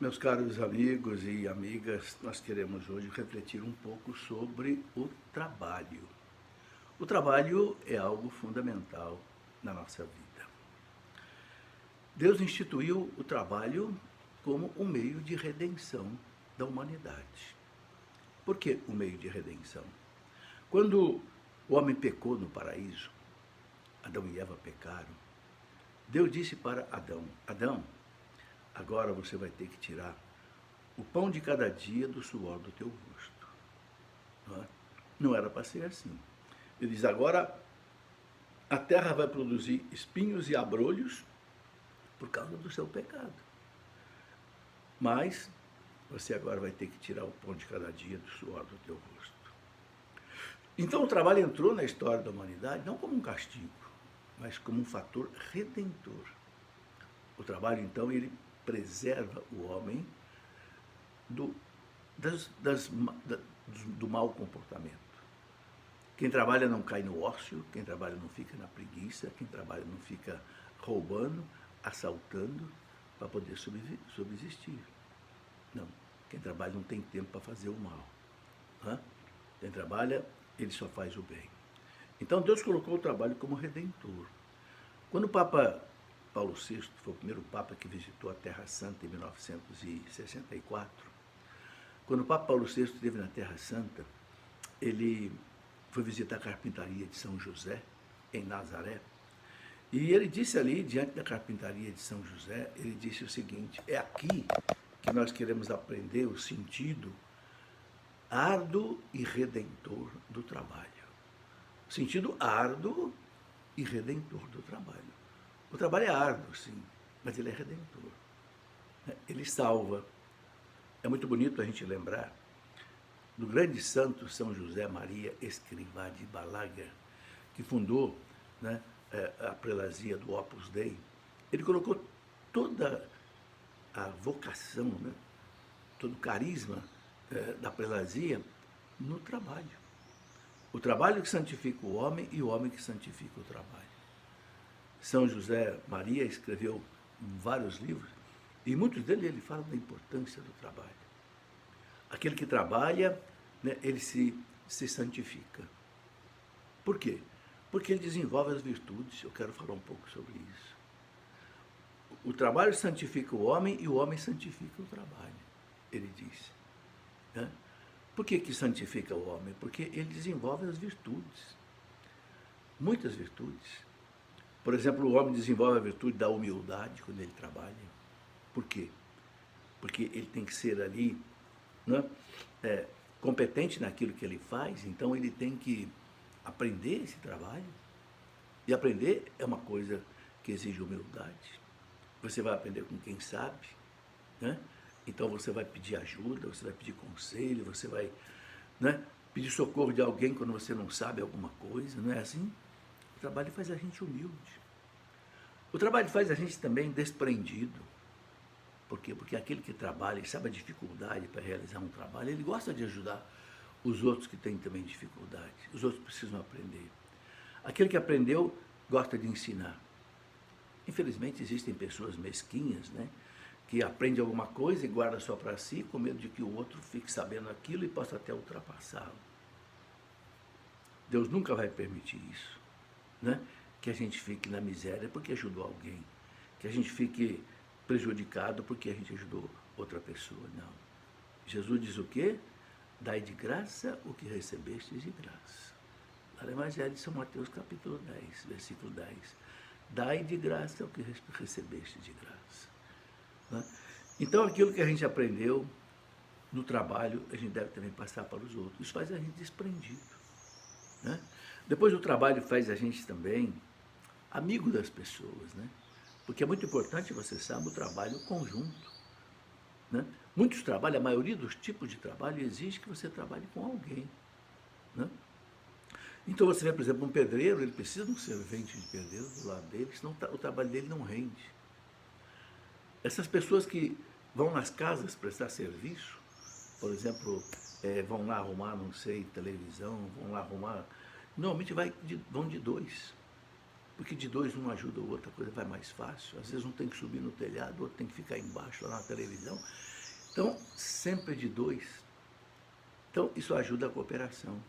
Meus caros amigos e amigas, nós queremos hoje refletir um pouco sobre o trabalho. O trabalho é algo fundamental na nossa vida. Deus instituiu o trabalho como um meio de redenção da humanidade. Por que o meio de redenção? Quando o homem pecou no paraíso, Adão e Eva pecaram, Deus disse para Adão: Adão, agora você vai ter que tirar o pão de cada dia do suor do teu rosto. Não era para ser assim. Ele diz: agora a terra vai produzir espinhos e abrolhos por causa do seu pecado. Mas você agora vai ter que tirar o pão de cada dia do suor do teu rosto. Então o trabalho entrou na história da humanidade não como um castigo, mas como um fator redentor. O trabalho, então, ele preserva o homem do mau comportamento. Quem trabalha não cai no ócio, quem trabalha não fica na preguiça, quem trabalha não fica roubando, assaltando para poder subsistir. Não, quem trabalha não tem tempo para fazer o mal. Quem trabalha, ele só faz o bem. Então Deus colocou o trabalho como redentor. Quando o Papa Paulo VI foi o primeiro Papa que visitou a Terra Santa em 1964, quando o Papa Paulo VI esteve na Terra Santa, ele foi visitar a carpintaria de São José, em Nazaré, e ele disse ali, diante da carpintaria de São José, ele disse o seguinte: é aqui que nós queremos aprender o sentido árduo e redentor do trabalho. O sentido árduo e redentor do trabalho. O trabalho é árduo, sim, mas ele é redentor. Ele salva. É muito bonito a gente lembrar do grande santo São José Maria Escrivá de Balaguer, que fundou, né, a prelazia do Opus Dei. Ele colocou toda a vocação, né, todo o carisma da prelazia no trabalho. O trabalho que santifica o homem e o homem que santifica o trabalho. São José Maria escreveu vários livros e muitos deles ele fala da importância do trabalho. Aquele que trabalha, né, ele se santifica. Por quê? Porque ele desenvolve as virtudes. Eu quero falar um pouco sobre isso. O trabalho santifica o homem e o homem santifica o trabalho, ele diz. Né? Por que santifica o homem? Porque ele desenvolve as virtudes. Muitas virtudes. Por exemplo, o homem desenvolve a virtude da humildade quando ele trabalha. Por quê? Porque ele tem que ser ali, né, competente naquilo que ele faz, então ele tem que aprender esse trabalho. E aprender é uma coisa que exige humildade. Você vai aprender com quem sabe, né? Então você vai pedir ajuda, você vai pedir conselho, você vai, né, pedir socorro de alguém quando você não sabe alguma coisa, não é assim? O trabalho faz a gente humilde. O trabalho faz a gente também desprendido. Por quê? Porque aquele que trabalha e sabe a dificuldade para realizar um trabalho, ele gosta de ajudar os outros que têm também dificuldade. Os outros precisam aprender. Aquele que aprendeu gosta de ensinar. Infelizmente existem pessoas mesquinhas, né, que aprendem alguma coisa e guardam só para si, com medo de que o outro fique sabendo aquilo e possa até ultrapassá-lo. Deus nunca vai permitir isso, né? Que a gente fique na miséria porque ajudou alguém, que a gente fique prejudicado porque a gente ajudou outra pessoa. Não. Jesus diz o quê? Dai de graça o que recebestes de graça. Lá no Evangelho de São Mateus, capítulo 10, versículo 10. Dai de graça o que recebestes de graça. Né? Então, aquilo que a gente aprendeu no trabalho, a gente deve também passar para os outros. Isso faz a gente desprendido. Né? Depois o trabalho faz a gente também amigo das pessoas, né? Porque é muito importante, você sabe, o trabalho conjunto. Né? Muitos trabalhos, a maioria dos tipos de trabalho exige que você trabalhe com alguém. Né? Então você vê, por exemplo, um pedreiro, ele precisa de um servente de pedreiro do lado dele, senão o trabalho dele não rende. Essas pessoas que vão nas casas prestar serviço, por exemplo, vão lá arrumar, não sei, televisão, vão lá arrumar, normalmente vão de dois. Porque de dois um ajuda o outro, a coisa vai mais fácil. Às vezes um tem que subir no telhado, o outro tem que ficar embaixo lá na televisão. Então, sempre de dois. Então, isso ajuda a cooperação.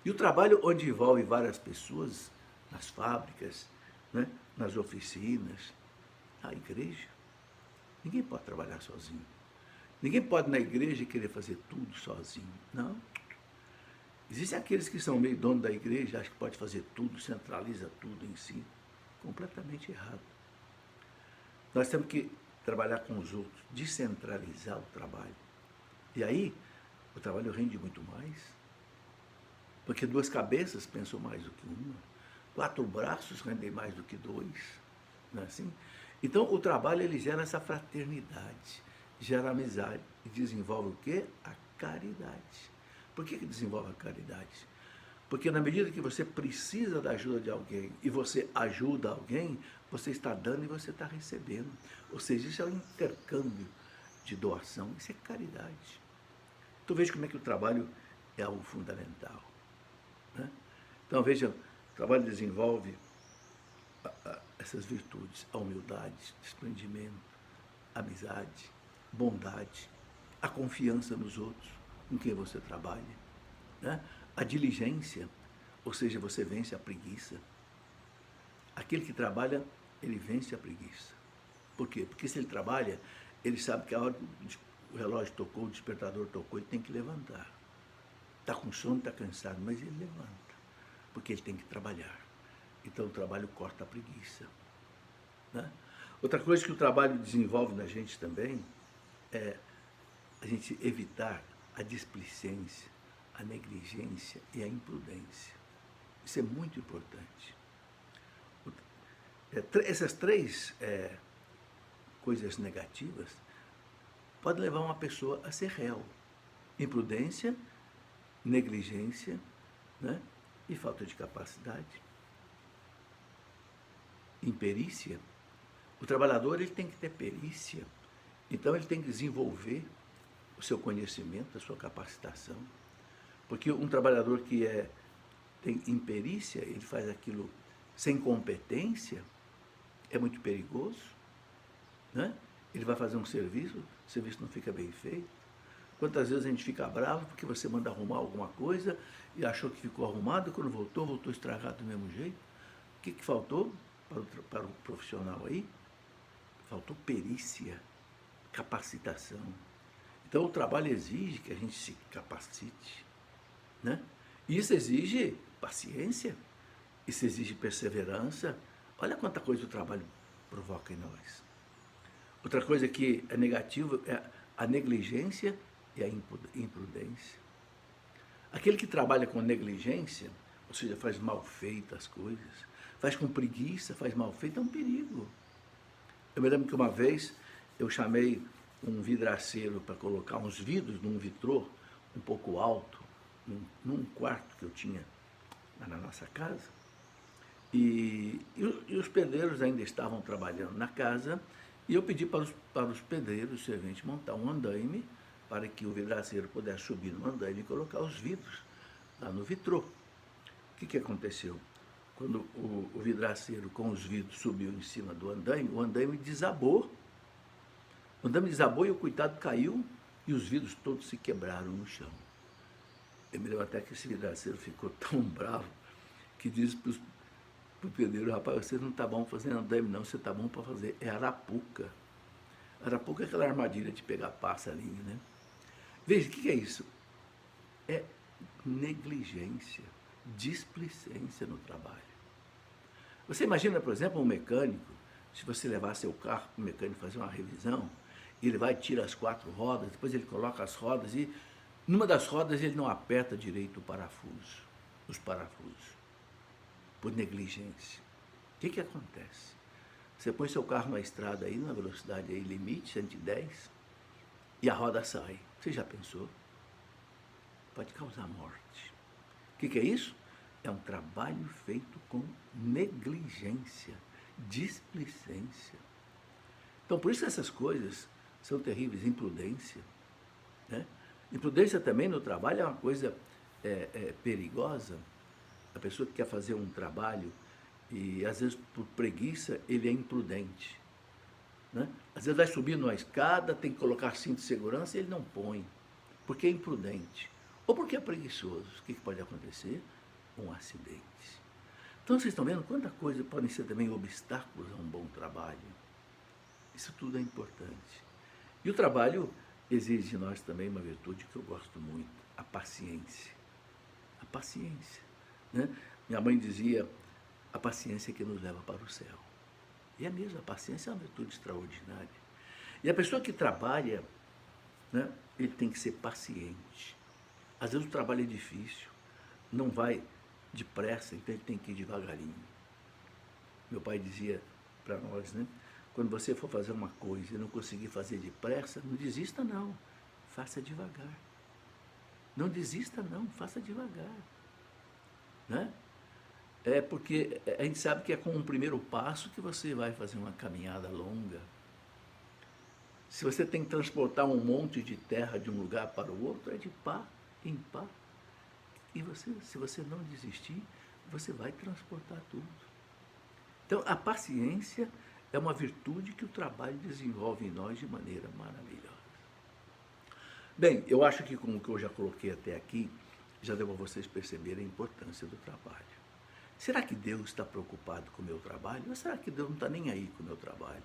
E o trabalho onde envolve várias pessoas, nas fábricas, né, nas oficinas, na igreja, ninguém pode trabalhar sozinho. Ninguém pode na igreja querer fazer tudo sozinho. Não. Existem aqueles que são meio dono da igreja, acham que pode fazer tudo, centraliza tudo em si. Completamente errado. Nós temos que trabalhar com os outros, descentralizar o trabalho. E aí, o trabalho rende muito mais. Porque duas cabeças pensam mais do que uma. 4 braços rendem mais do que 2. Não é assim? Então, o trabalho ele gera essa fraternidade, gera amizade e desenvolve o quê? A caridade. Por que desenvolve a caridade? Porque na medida que você precisa da ajuda de alguém e você ajuda alguém, você está dando e você está recebendo. Ou seja, isso é um intercâmbio de doação, isso é caridade. Então veja como é que o trabalho é algo fundamental. Né? Então veja, o trabalho desenvolve essas virtudes, a humildade, desprendimento, amizade, bondade, a confiança nos outros com quem você trabalha, né? A diligência, ou seja, você vence a preguiça. Aquele que trabalha, ele vence a preguiça. Por quê? Porque se ele trabalha, ele sabe que a hora que o relógio tocou, o despertador tocou, ele tem que levantar. Está com sono, está cansado, mas ele levanta, porque ele tem que trabalhar. Então o trabalho corta a preguiça. Né? Outra coisa que o trabalho desenvolve na gente também é a gente evitar a displicência, a negligência e a imprudência. Isso é muito importante. Essas três coisas negativas podem levar uma pessoa a ser réu. Imprudência, negligência, né? E falta de capacidade. Imperícia. O trabalhador ele tem que ter perícia, então ele tem que desenvolver o seu conhecimento, a sua capacitação. Porque um trabalhador que tem imperícia, ele faz aquilo sem competência, é muito perigoso. Né? Ele vai fazer um serviço, o serviço não fica bem feito. Quantas vezes a gente fica bravo porque você manda arrumar alguma coisa e achou que ficou arrumado, quando voltou estragado do mesmo jeito. O que faltou para o profissional aí? Faltou perícia, capacitação. Então o trabalho exige que a gente se capacite. Né? E isso exige paciência, isso exige perseverança. Olha quanta coisa o trabalho provoca em nós. Outra coisa que é negativa é a negligência e a imprudência. Aquele que trabalha com negligência, ou seja, faz mal feito as coisas, faz com preguiça, faz mal feito, é um perigo. Eu me lembro que uma vez eu chamei um vidraceiro para colocar uns vidros num vitrô um pouco alto, num quarto que eu tinha na nossa casa, e os pedreiros ainda estavam trabalhando na casa, e eu pedi para os pedreiros, os serventes, montar um andaime para que o vidraceiro pudesse subir no andaime e colocar os vidros lá no vitrô. O que aconteceu? Quando o vidraceiro com os vidros subiu em cima do andaime, o andaime desabou. O andaime desabou e o coitado caiu e os vidros todos se quebraram no chão. Eu me lembro até que esse vidraceiro ficou tão bravo que disse para o pedreiro: rapaz, você não está bom fazendo andaime não, você está bom para fazer arapuca. Arapuca é aquela armadilha de pegar passarinho, né? Veja, o que é isso? É negligência, displicência no trabalho. Você imagina, por exemplo, um mecânico, se você levar seu carro para o mecânico fazer uma revisão, ele vai, tira as 4 rodas, depois ele coloca as rodas e numa das rodas ele não aperta direito os parafusos, por negligência. O que acontece? Você põe seu carro na estrada aí, numa velocidade aí limite, 110, e a roda sai. Você já pensou? Pode causar morte. O que é isso? É um trabalho feito com negligência, displicência. Então, por isso essas coisas são terríveis. Imprudência. Né? Imprudência também no trabalho é uma coisa perigosa. A pessoa que quer fazer um trabalho E às vezes por preguiça ele é imprudente. Né? Às vezes vai subir numa escada, tem que colocar cinto de segurança e ele não põe, porque é imprudente. Ou porque é preguiçoso. O que pode acontecer? Um acidente. Então vocês estão vendo quanta coisa podem ser também obstáculos a um bom trabalho. Isso tudo é importante. E o trabalho exige de nós também uma virtude que eu gosto muito, a paciência. A paciência. Né? Minha mãe dizia, a paciência é que nos leva para o céu. E é mesmo, a paciência é uma virtude extraordinária. E a pessoa que trabalha, né, ele tem que ser paciente. Às vezes o trabalho é difícil, não vai depressa, então ele tem que ir devagarinho. Meu pai dizia para nós, né, quando você for fazer uma coisa e não conseguir fazer depressa, não desista não, faça devagar. Não desista não, faça devagar. Né? É porque a gente sabe que é com um primeiro passo que você vai fazer uma caminhada longa. Se você tem que transportar um monte de terra de um lugar para o outro, é de pá em pá. E você, se você não desistir, você vai transportar tudo. Então, a paciência é uma virtude que o trabalho desenvolve em nós de maneira maravilhosa. Bem, eu acho que com o que eu já coloquei até aqui, já deu para vocês perceberem a importância do trabalho. Será que Deus está preocupado com o meu trabalho? Ou será que Deus não está nem aí com o meu trabalho?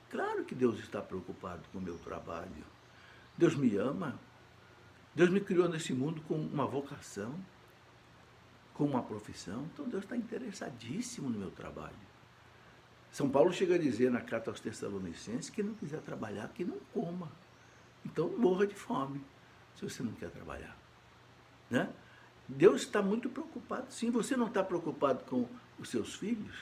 Claro que Deus está preocupado com o meu trabalho. Deus me ama. Deus me criou nesse mundo com uma vocação, com uma profissão. Então Deus está interessadíssimo no meu trabalho. São Paulo chega a dizer na carta aos Tessalonicenses que não quiser trabalhar, que não coma. Então morra de fome, se você não quer trabalhar. Né? Deus está muito preocupado. Sim, você não está preocupado com os seus filhos?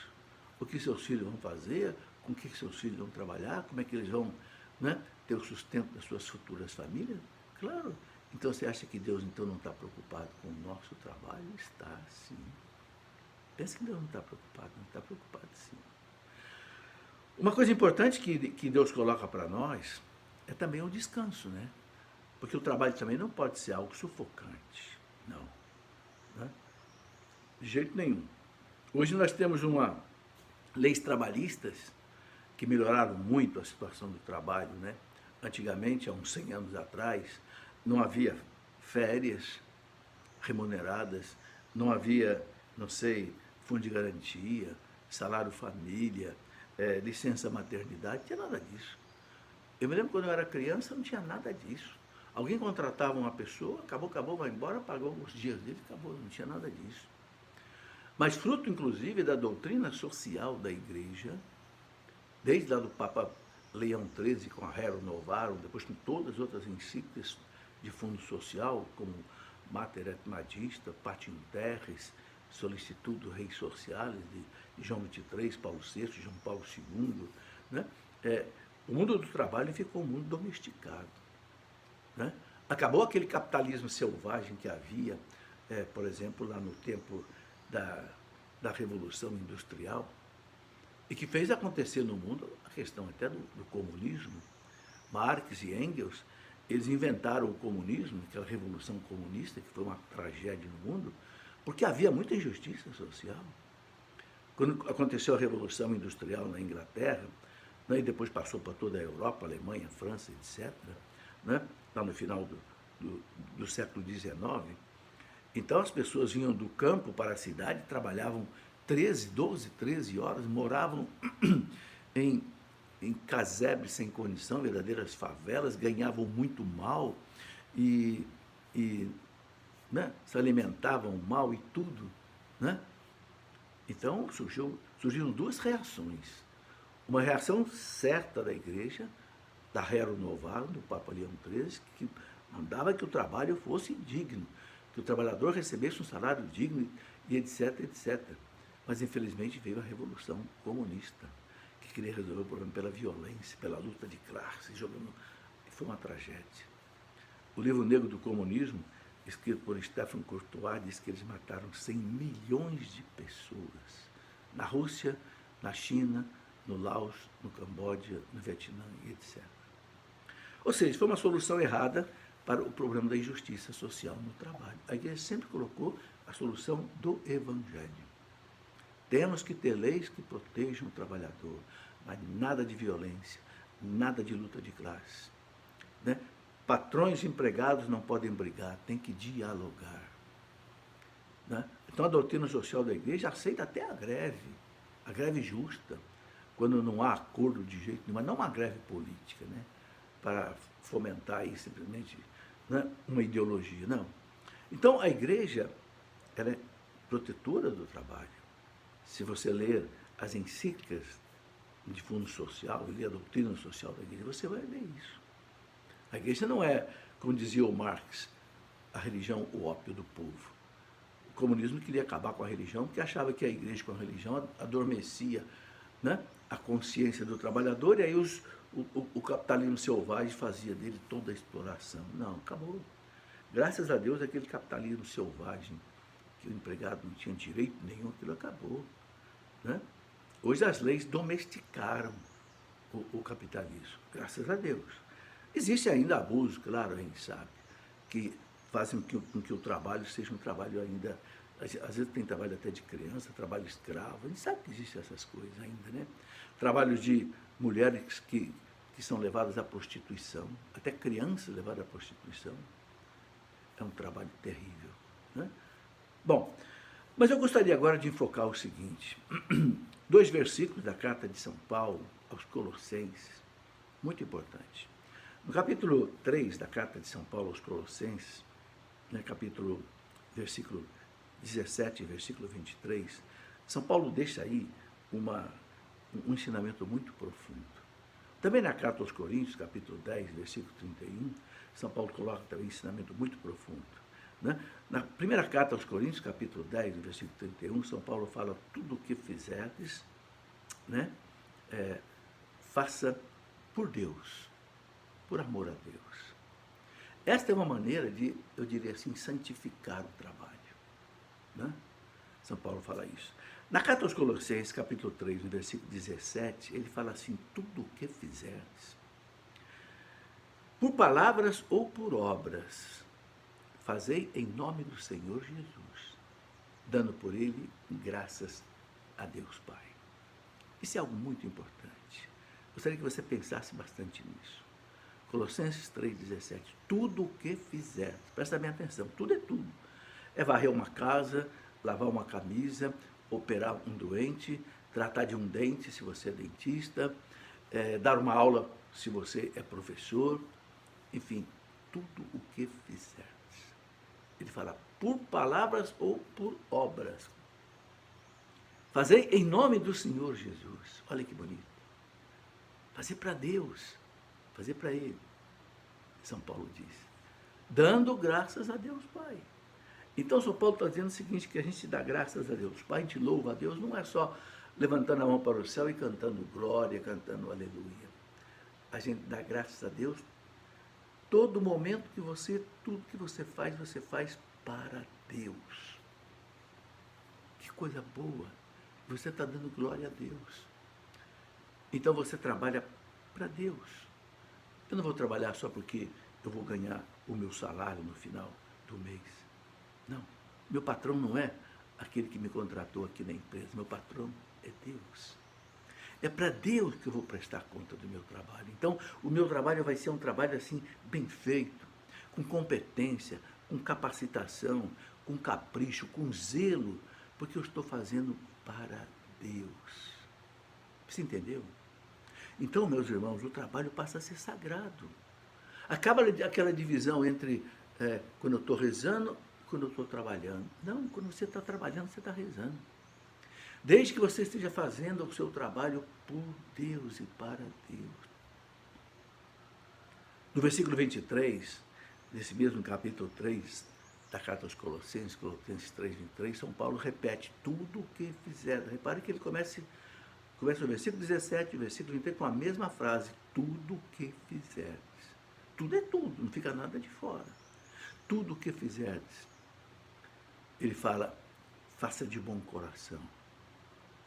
O que seus filhos vão fazer? Com o que seus filhos vão trabalhar? Como é que eles vão, né, ter o sustento das suas futuras famílias? Claro. Então você acha que Deus então não está preocupado com o nosso trabalho? Está, sim. Pensa que Deus não está preocupado, não está preocupado, sim. Uma coisa importante que Deus coloca para nós é também o descanso, né? Porque o trabalho também não pode ser algo sufocante, não. Né? De jeito nenhum. Hoje nós temos leis trabalhistas que melhoraram muito a situação do trabalho, né? Antigamente, há uns 100 anos atrás, não havia férias remuneradas, não havia, não sei, fundo de garantia, salário família, licença maternidade, não tinha nada disso. Eu me lembro quando eu era criança, não tinha nada disso. Alguém contratava uma pessoa, acabou, vai embora, pagou os dias dele, acabou, não tinha nada disso. Mas fruto, inclusive, da doutrina social da Igreja, desde lá do Papa Leão XIII, com a Rerum Novarum, depois com todas as outras encíclicas de fundo social, como Mater et Magista, Patium Terris, Solicitudo Reis Sociales, de João XXIII, Paulo VI, João Paulo II, né? O mundo do trabalho ficou um mundo domesticado. Né? Acabou aquele capitalismo selvagem que havia, por exemplo, lá no tempo da Revolução Industrial, e que fez acontecer no mundo a questão até do comunismo. Marx e Engels, eles inventaram o comunismo, aquela revolução comunista, que foi uma tragédia no mundo, porque havia muita injustiça social. Quando aconteceu a Revolução Industrial na Inglaterra, né, e depois passou para toda a Europa, Alemanha, França, etc., né, lá no final do século XIX, então as pessoas vinham do campo para a cidade, trabalhavam 12, 13 horas, moravam em casebres sem condição, verdadeiras favelas, ganhavam muito mal e né, se alimentavam mal e tudo. Né? Então surgiram duas reações. Uma reação certa da Igreja, da Rerum Novarum, do Papa Leão XIII, que mandava que o trabalho fosse digno, que o trabalhador recebesse um salário digno e etc, etc. Mas, infelizmente, veio a Revolução Comunista, que queria resolver o problema pela violência, pela luta de classe, jogando. Foi uma tragédia. O livro Negro do Comunismo, escrito por Stephen Courtois, diz que eles mataram 100 milhões de pessoas na Rússia, na China, no Laos, no Camboja, no Vietnã e etc. Ou seja, foi uma solução errada para o problema da injustiça social no trabalho. A Igreja sempre colocou a solução do Evangelho. Temos que ter leis que protejam o trabalhador, mas nada de violência, nada de luta de classe. Né? Patrões e empregados não podem brigar, tem que dialogar. Né? Então a doutrina social da igreja aceita até a greve justa, quando não há acordo de jeito nenhum, mas não uma greve política, né? Para fomentar aí simplesmente, né, uma ideologia, não. Então a igreja, ela é protetora do trabalho. Se você ler as encíclicas de fundo social, ler a doutrina social da igreja, você vai ver isso. A igreja não é, como dizia o Marx, a religião o ópio do povo. O comunismo queria acabar com a religião porque achava que a igreja com a religião adormecia, né, a consciência do trabalhador, e aí o capitalismo selvagem fazia dele toda a exploração. Não, acabou. Graças a Deus, aquele capitalismo selvagem, que o empregado não tinha direito nenhum, aquilo acabou. Né? Hoje as leis domesticaram o capitalismo, graças a Deus. Existe ainda abuso, claro, a gente sabe, que fazem com que o trabalho seja um trabalho ainda, às vezes tem trabalho até de criança, trabalho escravo, a gente sabe que existem essas coisas ainda, né? Trabalhos de mulheres que são levadas à prostituição, até crianças levadas à prostituição, é um trabalho terrível, né? Bom, mas eu gostaria agora de enfocar o seguinte, 2 versículos da carta de São Paulo aos Colossenses, muito importante. No capítulo 3 da carta de São Paulo aos Colossenses, né, versículo 17 e versículo 23, São Paulo deixa aí um ensinamento muito profundo. Também na carta aos Coríntios, capítulo 10, versículo 31, São Paulo coloca também um ensinamento muito profundo. Né? Na primeira carta aos Coríntios, capítulo 10, versículo 31, São Paulo fala: tudo o que fizerdes, né, faça por Deus, por amor a Deus. Esta é uma maneira de, eu diria assim, santificar o trabalho. Né? São Paulo fala isso. Na carta aos Colossenses, capítulo 3, no versículo 17, ele fala assim: tudo o que fizerdes, por palavras ou por obras, fazei em nome do Senhor Jesus, dando por ele graças a Deus Pai. Isso é algo muito importante. Gostaria que você pensasse bastante nisso. Colossenses 3,17. Tudo o que fizer, presta bem atenção, tudo é tudo. É varrer uma casa, lavar uma camisa, operar um doente, tratar de um dente, se você é dentista, dar uma aula, se você é professor, enfim, tudo o que fizer. Ele fala, por palavras ou por obras. Fazei em nome do Senhor Jesus. Olha que bonito. Fazer para Deus. Fazer para Ele. São Paulo diz. Dando graças a Deus Pai. Então São Paulo está dizendo o seguinte, que a gente dá graças a Deus Pai, a gente louva a Deus, não é só levantando a mão para o céu e cantando glória, cantando aleluia. A gente dá graças a Deus todo momento que tudo que você faz para Deus. Que coisa boa. Você está dando glória a Deus. Então você trabalha para Deus. Eu não vou trabalhar só porque eu vou ganhar o meu salário no final do mês. Não. Meu patrão não é aquele que me contratou aqui na empresa. Meu patrão é Deus. É para Deus que eu vou prestar conta do meu trabalho. Então, o meu trabalho vai ser um trabalho assim, bem feito, com competência, com capacitação, com capricho, com zelo, porque eu estou fazendo para Deus. Você entendeu? Então, meus irmãos, o trabalho passa a ser sagrado. Acaba aquela divisão entre quando eu estou rezando e quando eu estou trabalhando. Não, quando você está trabalhando, você está rezando. Desde que você esteja fazendo o seu trabalho por Deus e para Deus. No versículo 23, desse mesmo capítulo 3 da carta aos Colossenses, Colossenses 3, 23, São Paulo repete tudo o que fizer. Repare que ele começa no versículo 17 e o versículo 23 com a mesma frase, tudo o que fizerdes. Tudo é tudo, não fica nada de fora. Tudo o que fizerdes. Ele fala, faça de bom coração.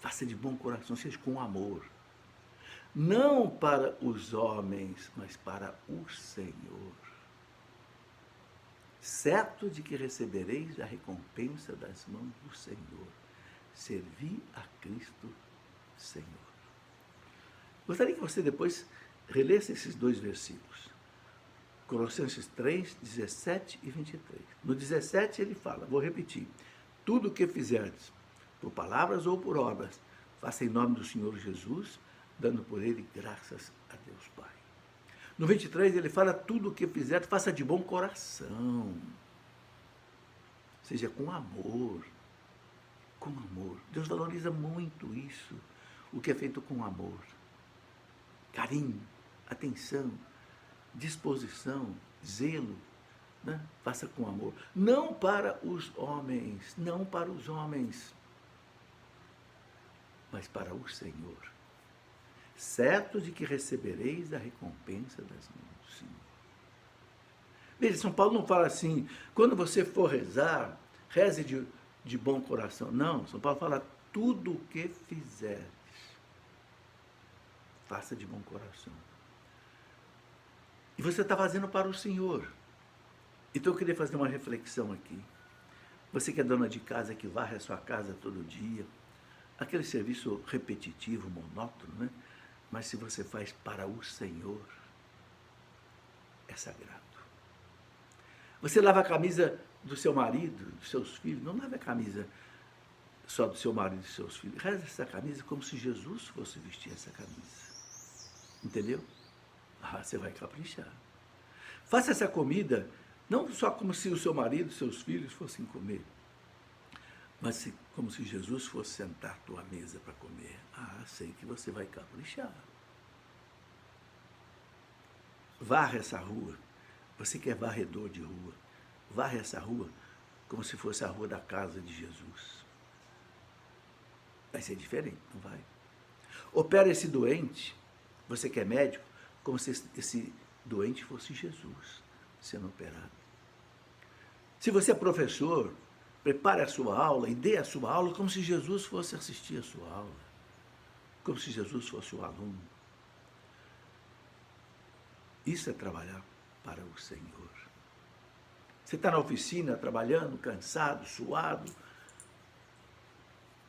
Faça de bom coração, seja com amor. Não para os homens, mas para o Senhor. Certo de que recebereis a recompensa das mãos do Senhor. servir a Cristo Senhor. Gostaria que você depois relesse esses dois versículos. Colossenses 3, 17 e 23. No 17 ele fala, vou repetir, tudo o que fizerdes, por palavras ou por obras, faça em nome do Senhor Jesus, dando por ele graças a Deus Pai. No 23 ele fala, tudo o que fizerdes, faça de bom coração, seja com amor. Com amor. Deus valoriza muito isso, o que é feito com amor. Carinho, atenção, disposição, zelo, né? Faça com amor. Não para os homens, não para os homens, mas para o Senhor. Certo de que recebereis a recompensa das mãos do Senhor. Veja, São Paulo não fala assim, quando você for rezar, reze de bom coração. Não, São Paulo fala, tudo o que fizeres, faça de bom coração. E você está fazendo para o Senhor. Então eu queria fazer uma reflexão aqui. Você que é dona de casa, que varre a sua casa todo dia, aquele serviço repetitivo, monótono, né? Mas se você faz para o Senhor, é sagrado. Você lava a camisa do seu marido, dos seus filhos, não lave a camisa só do seu marido e dos seus filhos. Reza essa camisa como se Jesus fosse vestir essa camisa. Entendeu? Você vai caprichar. Faça essa comida não só como se o seu marido e seus filhos fossem comer, mas como se Jesus fosse sentar à tua mesa para comer. Sei que você vai caprichar. Varre essa rua. Você que é varredor de rua, varre essa rua como se fosse a rua da casa de Jesus. Vai ser diferente, não vai? Opera esse doente, você que é médico, como se esse doente fosse Jesus sendo operado. Se você é professor, prepare a sua aula e dê a sua aula como se Jesus fosse assistir a sua aula, como se Jesus fosse o aluno. Isso é trabalhar para o Senhor. Você está na oficina, trabalhando, cansado, suado,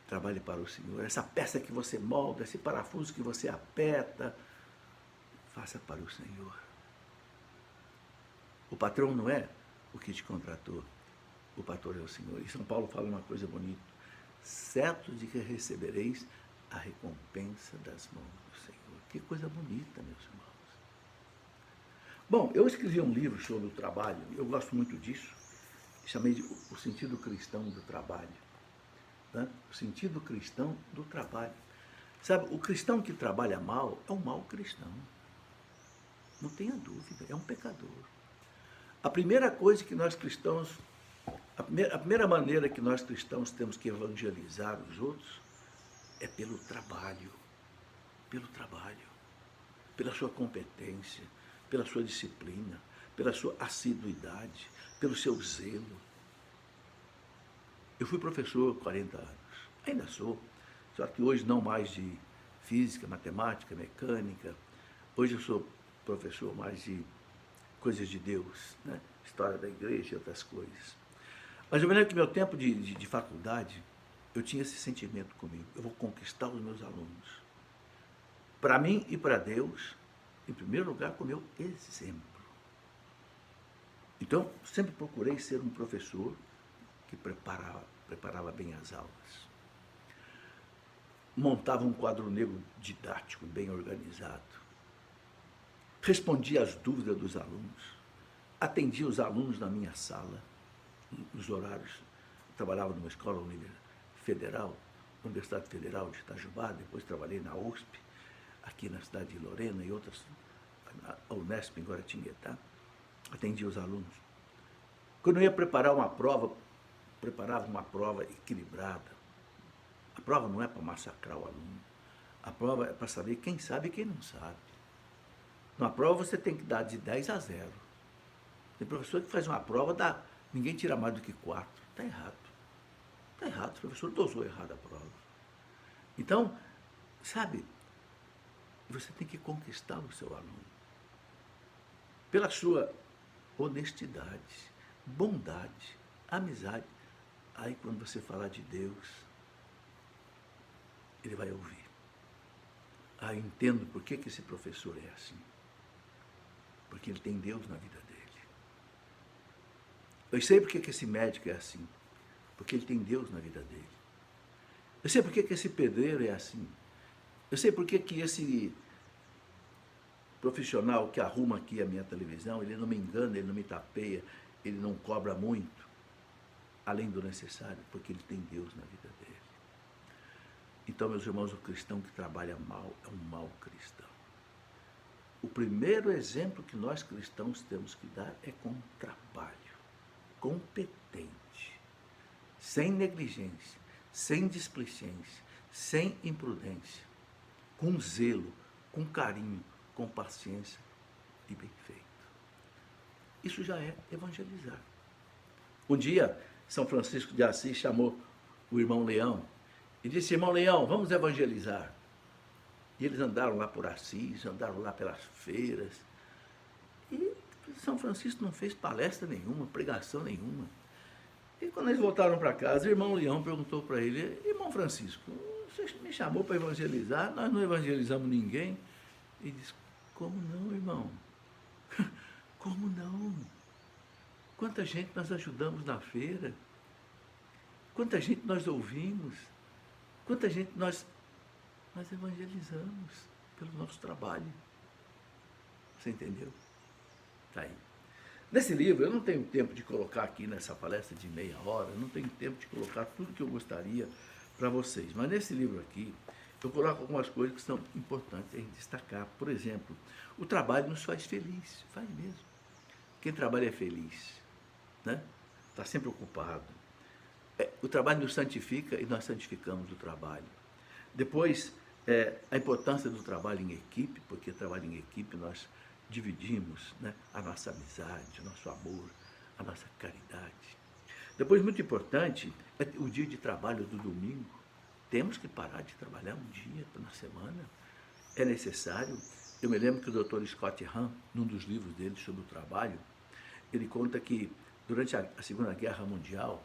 trabalhe para o Senhor. Essa peça que você molda, esse parafuso que você aperta, faça para o Senhor. O patrão não é o que te contratou, o patrão é o Senhor. E São Paulo fala uma coisa bonita, certo de que recebereis a recompensa das mãos do Senhor. Que coisa bonita, meus irmãos. Bom, eu escrevi um livro sobre o trabalho, eu gosto muito disso, chamei de O Sentido Cristão do Trabalho. Né? O sentido cristão do trabalho. Sabe, o cristão que trabalha mal é um mau cristão. Não tenha dúvida, é um pecador. A primeira coisa que nós cristãos, a primeira maneira que nós cristãos temos que evangelizar os outros é pelo trabalho, pela sua competência, pela sua disciplina, pela sua assiduidade, pelo seu zelo. Eu fui professor há 40 anos, ainda sou, só que hoje não mais de física, matemática, mecânica, hoje eu sou professor mais de coisas de Deus, né? História da igreja e outras coisas. Mas eu me lembro que meu tempo de faculdade, eu tinha esse sentimento comigo, eu vou conquistar os meus alunos. Para mim e para Deus, em primeiro lugar, com o meu exemplo. Então, sempre procurei ser um professor que preparava bem as aulas. Montava um quadro negro didático, bem organizado. Respondia às dúvidas dos alunos. Atendia os alunos na minha sala, nos horários. Eu trabalhava numa escola federal, Universidade Federal de Itajubá, depois trabalhei na USP, aqui na cidade de Lorena e outras, a Unesp em Guaratinguetá, atendia os alunos. Quando eu ia preparar uma prova, preparava uma prova equilibrada. A prova não é para massacrar o aluno, a prova é para saber quem sabe e quem não sabe. Na prova você tem que dar de 10 a 0. Tem professor que faz uma prova, ninguém tira mais do que 4. Está errado. Está errado, o professor dosou errado a prova. Então, sabe, você tem que conquistar o seu aluno pela sua honestidade, bondade, amizade. Aí quando você falar de Deus, ele vai ouvir. Ah, eu entendo por que esse professor é assim. Porque ele tem Deus na vida dele. Eu sei por que esse médico é assim. Porque ele tem Deus na vida dele. Eu sei por que esse pedreiro é assim. Eu sei por que esse profissional que arruma aqui a minha televisão, ele não me engana, ele não me tapeia, ele não cobra muito, além do necessário, porque ele tem Deus na vida dele. Então, meus irmãos, o cristão que trabalha mal é um mau cristão. O primeiro exemplo que nós cristãos temos que dar é com trabalho, competente, sem negligência, sem displicência, sem imprudência, com zelo, com carinho, com paciência e bem feito. Isso já é evangelizar. Um dia, São Francisco de Assis chamou o irmão Leão e disse: irmão Leão, vamos evangelizar. E eles andaram lá por Assis, andaram lá pelas feiras. E São Francisco não fez palestra nenhuma, pregação nenhuma. E quando eles voltaram para casa, o irmão Leão perguntou para ele: irmão Francisco, você me chamou para evangelizar, nós não evangelizamos ninguém. E disse: como não, irmão? Como não? Quanta gente nós ajudamos na feira, quanta gente nós ouvimos, quanta gente nós evangelizamos pelo nosso trabalho. Você entendeu? Está aí. Nesse livro, eu não tenho tempo de colocar aqui nessa palestra de meia hora, não tenho tempo de colocar tudo que eu gostaria para vocês, mas nesse livro aqui, eu coloco algumas coisas que são importantes em destacar. Por exemplo, o trabalho nos faz feliz, faz mesmo. Quem trabalha é feliz, né? Está sempre ocupado. O trabalho nos santifica e nós santificamos o trabalho. Depois, a importância do trabalho em equipe, porque trabalho em equipe nós dividimos, né, a nossa amizade, o nosso amor, a nossa caridade. Depois, muito importante, é o dia de trabalho do domingo. Temos que parar de trabalhar um dia na semana. É necessário. Eu me lembro que o Dr. Scott Hahn, num dos livros dele sobre o trabalho, ele conta que durante a Segunda Guerra Mundial,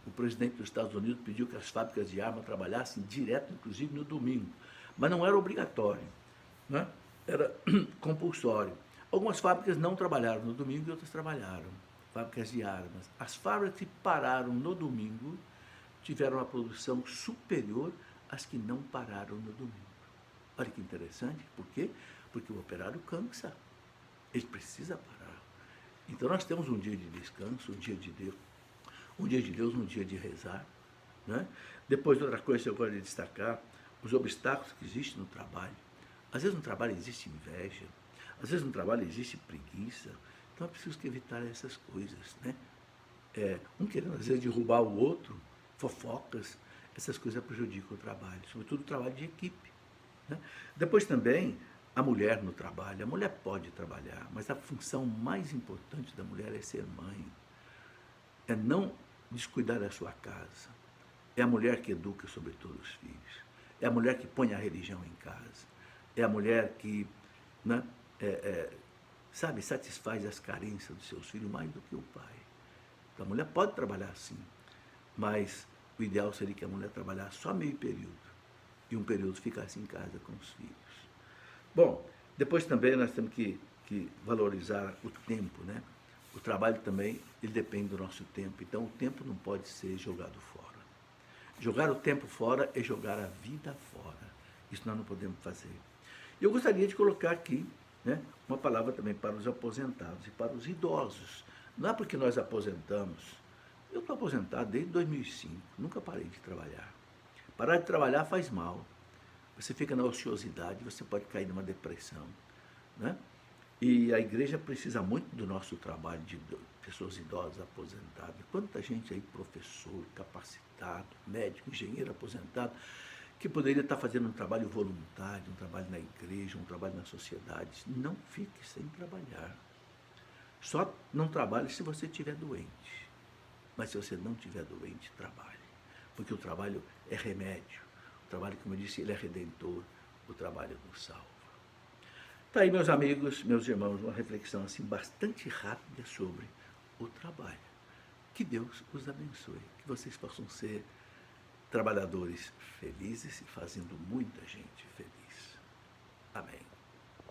o presidente dos Estados Unidos pediu que as fábricas de armas trabalhassem direto, inclusive no domingo. Mas não era obrigatório, né? Era compulsório. Algumas fábricas não trabalharam no domingo e outras trabalharam, fábricas de armas. As fábricas que pararam no domingo tiveram uma produção superior às que não pararam no domingo. Olha que interessante. Por quê? Porque o operário cansa. Ele precisa parar. Então nós temos um dia de descanso, um dia de Deus, um dia de rezar, né? Depois, outra coisa que eu gosto de destacar, os obstáculos que existem no trabalho. Às vezes no trabalho existe inveja, às vezes no trabalho existe preguiça. Então é preciso evitar essas coisas, né? Um querendo às vezes derrubar o outro, fofocas, essas coisas prejudicam o trabalho, sobretudo o trabalho de equipe, né? Depois também, a mulher no trabalho. A mulher pode trabalhar, mas a função mais importante da mulher é ser mãe, é não descuidar da sua casa. É a mulher que educa, sobretudo, os filhos. É a mulher que põe a religião em casa. É a mulher que, né, satisfaz as carências dos seus filhos mais do que o pai. Então, a mulher pode trabalhar sim, mas o ideal seria que a mulher trabalhasse só meio período e um período ficasse em casa com os filhos. Bom, depois também nós temos que valorizar o tempo, né? O trabalho também, ele depende do nosso tempo, então o tempo não pode ser jogado fora. Jogar o tempo fora é jogar a vida fora. Isso nós não podemos fazer. Eu gostaria de colocar aqui, né, uma palavra também para os aposentados e para os idosos. Não é porque nós aposentamos. Eu estou aposentado desde 2005, nunca parei de trabalhar. Parar de trabalhar faz mal. Você fica na ociosidade, você pode cair numa depressão, né? E a igreja precisa muito do nosso trabalho de pessoas idosas aposentadas. Quanta gente aí, professor, capacitado, médico, engenheiro aposentado, que poderia estar fazendo um trabalho voluntário, um trabalho na igreja, um trabalho na sociedade. Não fique sem trabalhar. Só não trabalhe se você estiver doente. Mas se você não estiver doente, trabalhe. Porque o trabalho é remédio. O trabalho, como eu disse, ele é redentor. O trabalho nos salva. Está aí, meus amigos, meus irmãos, uma reflexão assim bastante rápida sobre o trabalho. Que Deus os abençoe. Que vocês possam ser trabalhadores felizes e fazendo muita gente feliz. Amém.